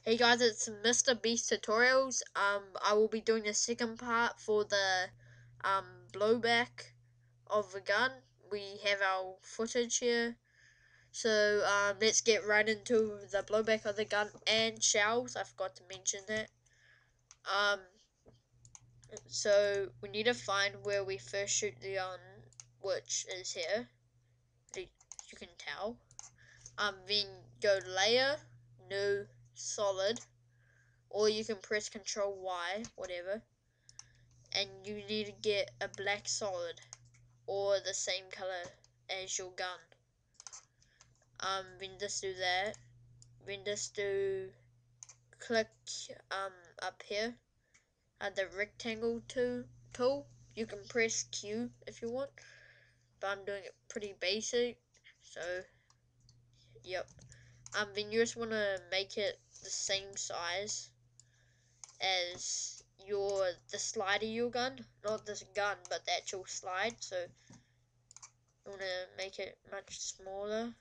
Hey guys, it's Mr. Beast Tutorials. I will be doing the second part for the blowback of the gun. We have our footage here. So let's get right into the blowback of the gun and shells. I forgot to mention that. So we need to find where we first shoot the gun, which is here. You can tell. Then go layer, new, solid. Or you can press Control Y, whatever, and you need to get a black solid or the same color as your gun. Then just do that. Then just do click up here at the rectangle tool. You can press Q if you want, but I'm doing it pretty basic. So yep. Then you just want to make it the same size as the slide of your gun, not this gun, but the actual slide. So you want to make it much smaller.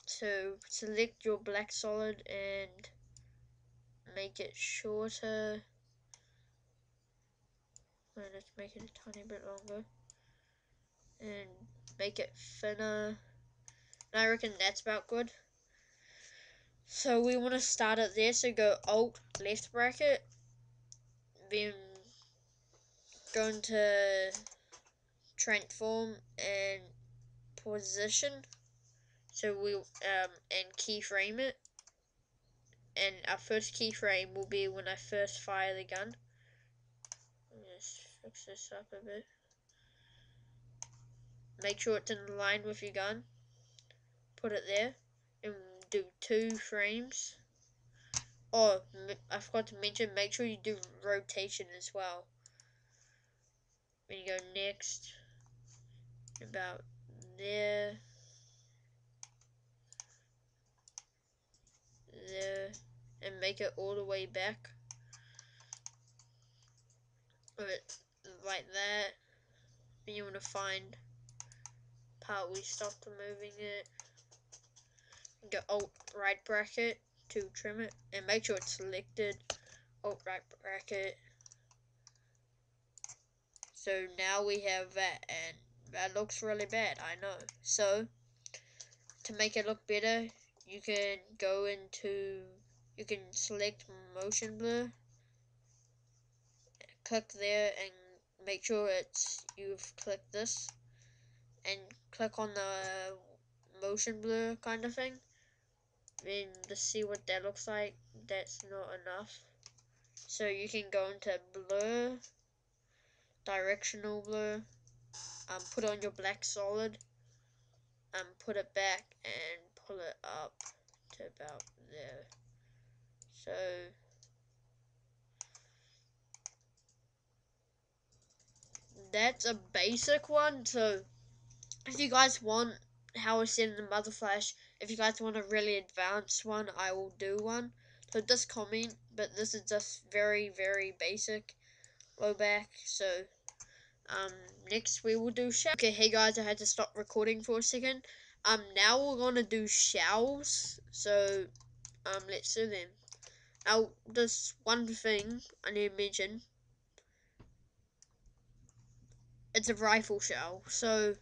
So select your black solid and make it shorter. Let's make it a tiny bit longer and make it thinner. And I reckon that's about good. So we want to start it there. So go Alt left bracket, then go into transform and position. So we and keyframe it, and our first keyframe will be when I first fire the gun. Let's fix this up a bit. Make sure it's in line with your gun. Put it there and do 2 frames. Oh, I forgot to mention, make sure you do rotation as well. When you go next, about there, there, and make it all the way back. Like that. Then you want to find part we stopped moving it. Go Alt right bracket to trim it, and make sure it's selected. Alt right bracket. So now we have that, and that looks really bad, I know. So to make it look better, you can you can select motion blur, click there and make sure you've clicked this, and click on the motion blur kind of thing. Then to see what that looks like, that's not enough. So you can go into blur, directional blur, put on your black solid, put it back and pull it up to about there. So that's a basic one. So if you guys want, how I said in the Mother Flash, if you guys want a really advanced one, I will do one. So just comment, but this is just very, very basic blowback. So next we will do shells. Okay, hey guys, I had to stop recording for a second. Now we're gonna do shells. So let's do them. Now, there's one thing I need to mention. It's a rifle shell, so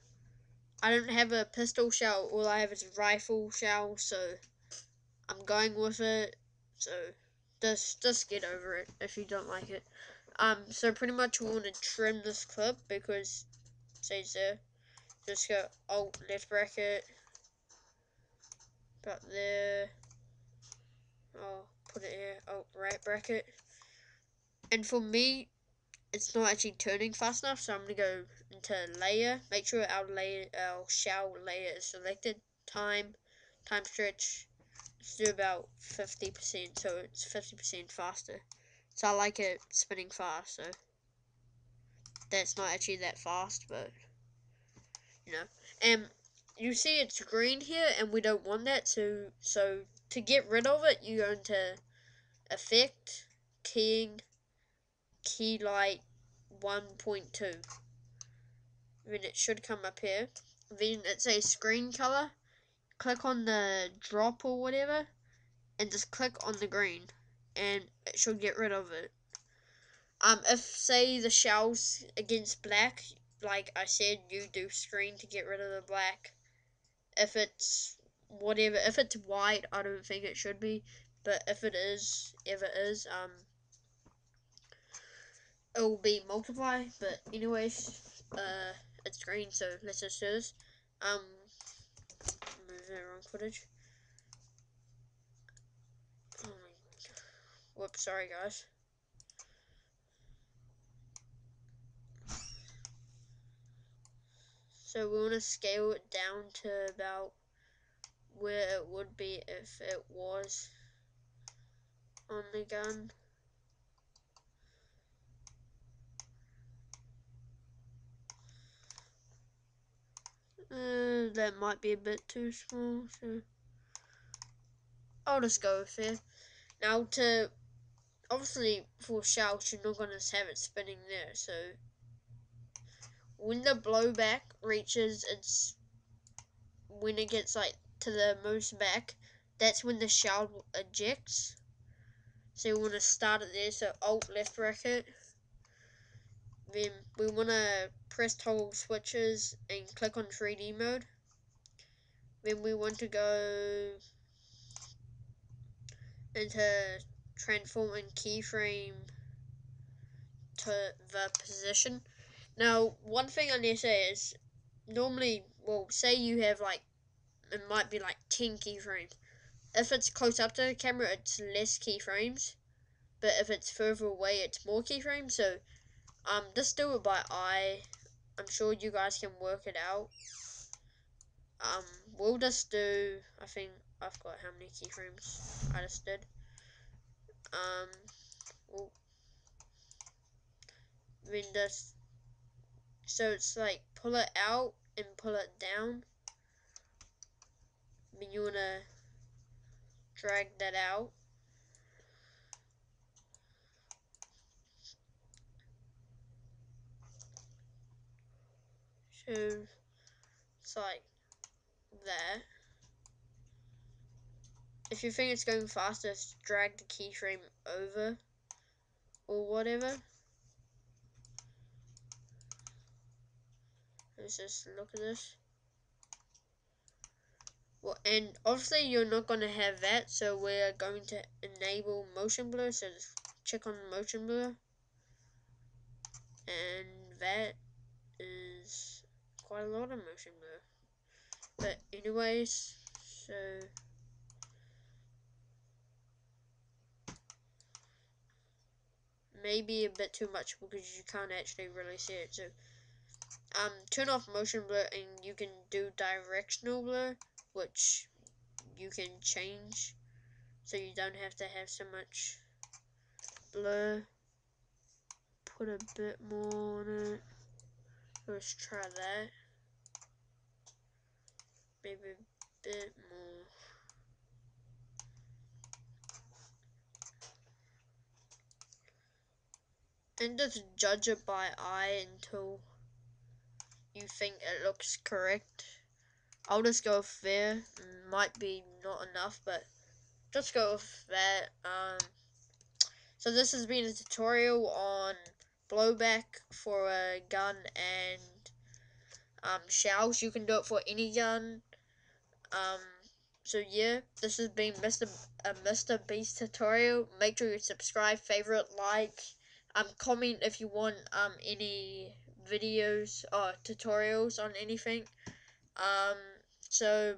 I don't have a pistol shell. All I have is a rifle shell, so I'm going with it. So just get over it if you don't like it. So pretty much we want to trim this clip because it says there. Just go Alt left bracket, about there. I'll put it here. Alt right bracket. And for me, it's not actually turning fast enough, so I'm gonna go into layer. Make sure our shell layer is selected. Time stretch. Let's do about 50%, so it's 50% faster. So I like it spinning fast, so that's not actually that fast, but you know. And you see it's green here, and we don't want that. So to get rid of it, you go into Effect, Keying, Key Light 1.2. Then it should come up here. Then it says screen color. click on the drop or whatever, and just click on the green, and it should get rid of it. If say the shell's against black, like I said, you do screen to get rid of the black. If it's whatever, if it's white, I don't think it should be, but if it is, it will be multiply. But anyways, it's green, so let's just do this. Move the wrong footage. Oh my, whoops, sorry guys. So we want to scale it down to about where it would be if it was on the gun. That might be a bit too small, so I'll just go with it. Now obviously for shouts, you're not gonna have it spinning there, so when the blowback reaches when it gets like to the most back, that's when the shout ejects. So you want to start it there, so Alt left bracket. Then we want to press toggle switches and click on 3D mode. Then we want to go into transform and keyframe to the position. Now, one thing I need to say is, normally, well, say you have like, it might be like 10 keyframes. If it's close up to the camera, it's less keyframes. But if it's further away, it's more keyframes. So, just do it by eye. I'm sure you guys can work it out. We'll just do, I think I've got how many keyframes I just did. We'll, then just, so it's like pull it out and pull it down. Then you wanna drag that out. So it's like that. If you think it's going faster, just drag the keyframe over or whatever. Let's just look at this. Well, and obviously you're not going to have that, so we're going to enable motion blur. So just check on motion blur, and that is quite a lot of motion blur. But anyways, so maybe a bit too much because you can't actually really see it. So turn off motion blur, and you can do directional blur, which you can change so you don't have to have so much blur. Put a bit more on it. Let's try that. Maybe a bit more. And just judge it by eye until you think it looks correct. I'll just go with there. Might be not enough, but just go with that. So this has been a tutorial on blowback for a gun and shells. You can do it for any gun. So yeah, this has been Mr. Beast tutorial. Make sure you subscribe, favorite, like, comment if you want any videos or tutorials on anything. So